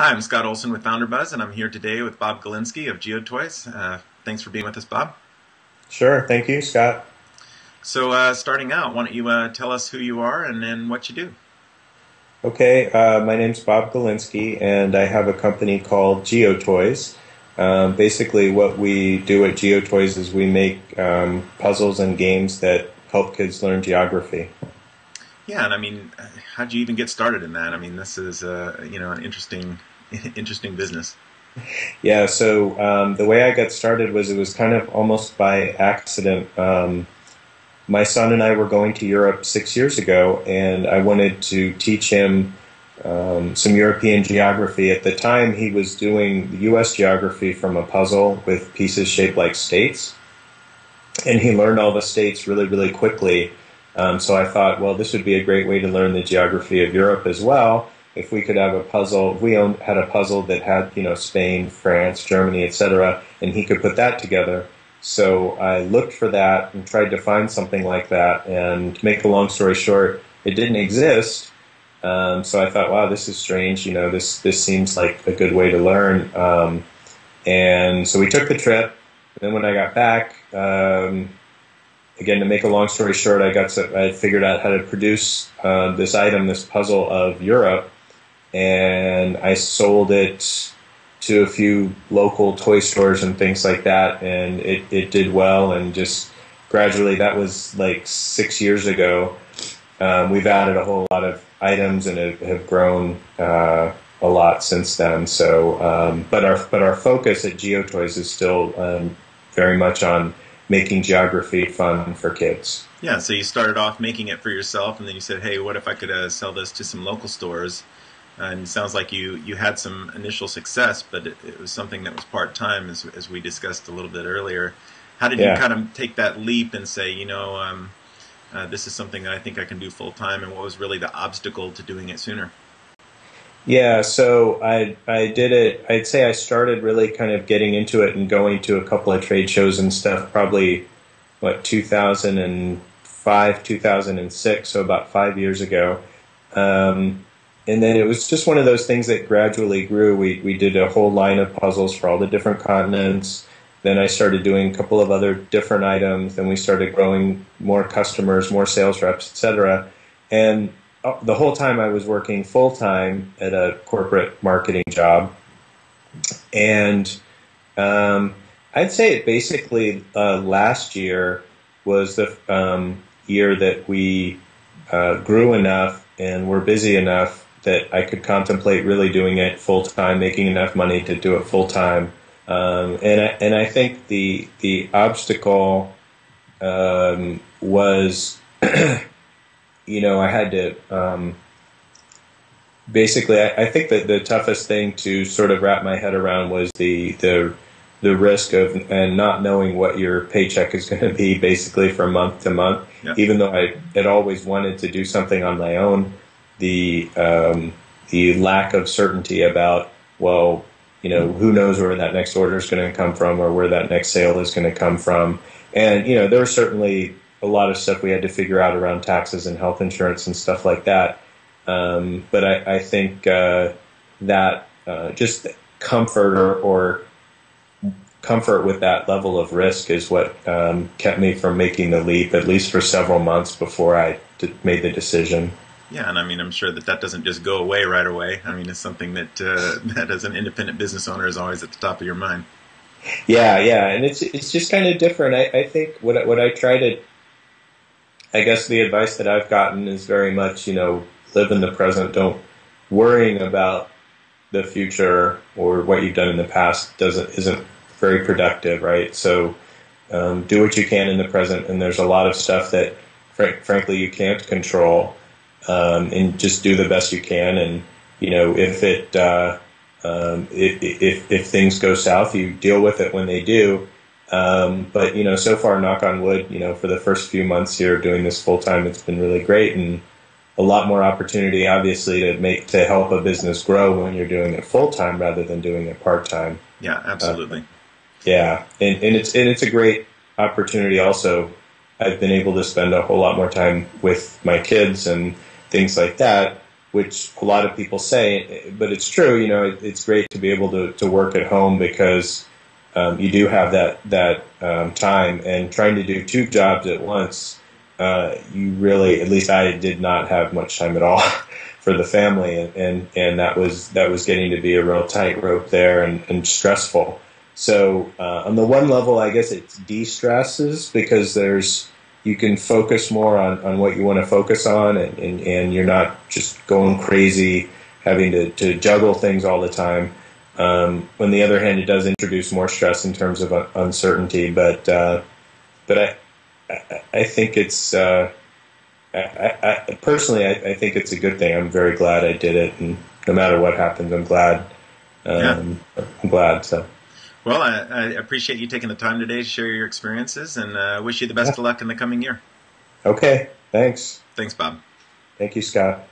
Hi, I'm Scott Olson with FounderBuzz, and I'm here today with Bob Galinsky of GeoToys. Thanks for being with us, Bob. Sure. Thank you, Scott. So, starting out, why don't you tell us who you are and then what you do? Okay. My name's Bob Galinsky, and I have a company called GeoToys. Basically, what we do at GeoToys is we make puzzles and games that help kids learn geography. Yeah, and I mean, how'd you even get started in that? I mean, this is an interesting business. Yeah. So the way I got started was it was kind of almost by accident. My son and I were going to Europe 6 years ago, and I wanted to teach him some European geography. At the time, he was doing U.S. geography from a puzzle with pieces shaped like states, and he learned all the states really, really quickly. So I thought, well, this would be a great way to learn the geography of Europe as well. If we could have a puzzle, had a puzzle that had, Spain, France, Germany, etc., and he could put that together. So I looked for that and tried to find something like that. And to make a long story short, it didn't exist. So I thought, wow, this is strange. This seems like a good way to learn. And so we took the trip. And then when I got back, again, to make a long story short, I figured out how to produce this item, this puzzle of Europe, and I sold it to a few local toy stores and things like that, and it did well, and just gradually, that was like 6 years ago. We've added a whole lot of items and have grown a lot since then. So, but our focus at GeoToys is still very much on making geography fun for kids. Yeah, so you started off making it for yourself, and then you said, hey, what if I could sell this to some local stores? And it sounds like you had some initial success, but it was something that was part-time, as we discussed a little bit earlier. How did you kind of take that leap and say, this is something that I think I can do full-time, and what was really the obstacle to doing it sooner? Yeah, so I did it. I'd say I started really kind of getting into it and going to a couple of trade shows and stuff, probably, 2005, 2006, so about 5 years ago. And then it was just one of those things that gradually grew. We did a whole line of puzzles for all the different continents. Then I started doing a couple of other different items. Then we started growing more customers, more sales reps, etc. And the whole time I was working full-time at a corporate marketing job. And I'd say it basically last year was the year that we grew enough and were busy enough that I could contemplate really doing it full-time, making enough money to do it full-time. And I think the obstacle was... I had to, basically, I think that the toughest thing to sort of wrap my head around was the risk of and not knowing what your paycheck is going to be basically from month to month. Yeah. Even though I had always wanted to do something on my own, the lack of certainty about, well, who knows where that next order is going to come from or where that next sale is going to come from. And, there was certainly a lot of stuff we had to figure out around taxes and health insurance and stuff like that. But I think that just comfort or comfort with that level of risk is what kept me from making the leap, at least for several months before I made the decision. Yeah, and I mean, I'm sure that doesn't just go away right away. I mean, it's something that that as an independent business owner is always at the top of your mind. Yeah, and it's just kind of different. I think what I try to, I guess the advice that I've gotten is very much, live in the present. Don't worrying about the future or what you've done in the past isn't very productive, right? So do what you can in the present, and there's a lot of stuff that, frankly, you can't control, and just do the best you can. And if things go south, you deal with it when they do. But so far, knock on wood, for the first few months here doing this full time, it's been really great, and a lot more opportunity, obviously, to help a business grow when you're doing it full time rather than doing it part time. Yeah, absolutely. Yeah, and it's a great opportunity. Also, I've been able to spend a whole lot more time with my kids and things like that. which a lot of people say, but it's true. You know, it's great to be able to work at home because you do have that time, and trying to do two jobs at once, you really, at least I did not have much time at all for the family, and that was getting to be a real tightrope there and stressful. So on the one level, I guess it de-stresses because you can focus more on what you want to focus on, and you're not just going crazy having to juggle things all the time. On the other hand, it does introduce more stress in terms of uncertainty, but I think it's personally I think it's a good thing. I'm very glad I did it, and no matter what happens, I'm glad. I'm glad. So. Well, I appreciate you taking the time today to share your experiences, and wish you the best of luck in the coming year. Okay, thanks. Thanks, Bob. Thank you, Scott.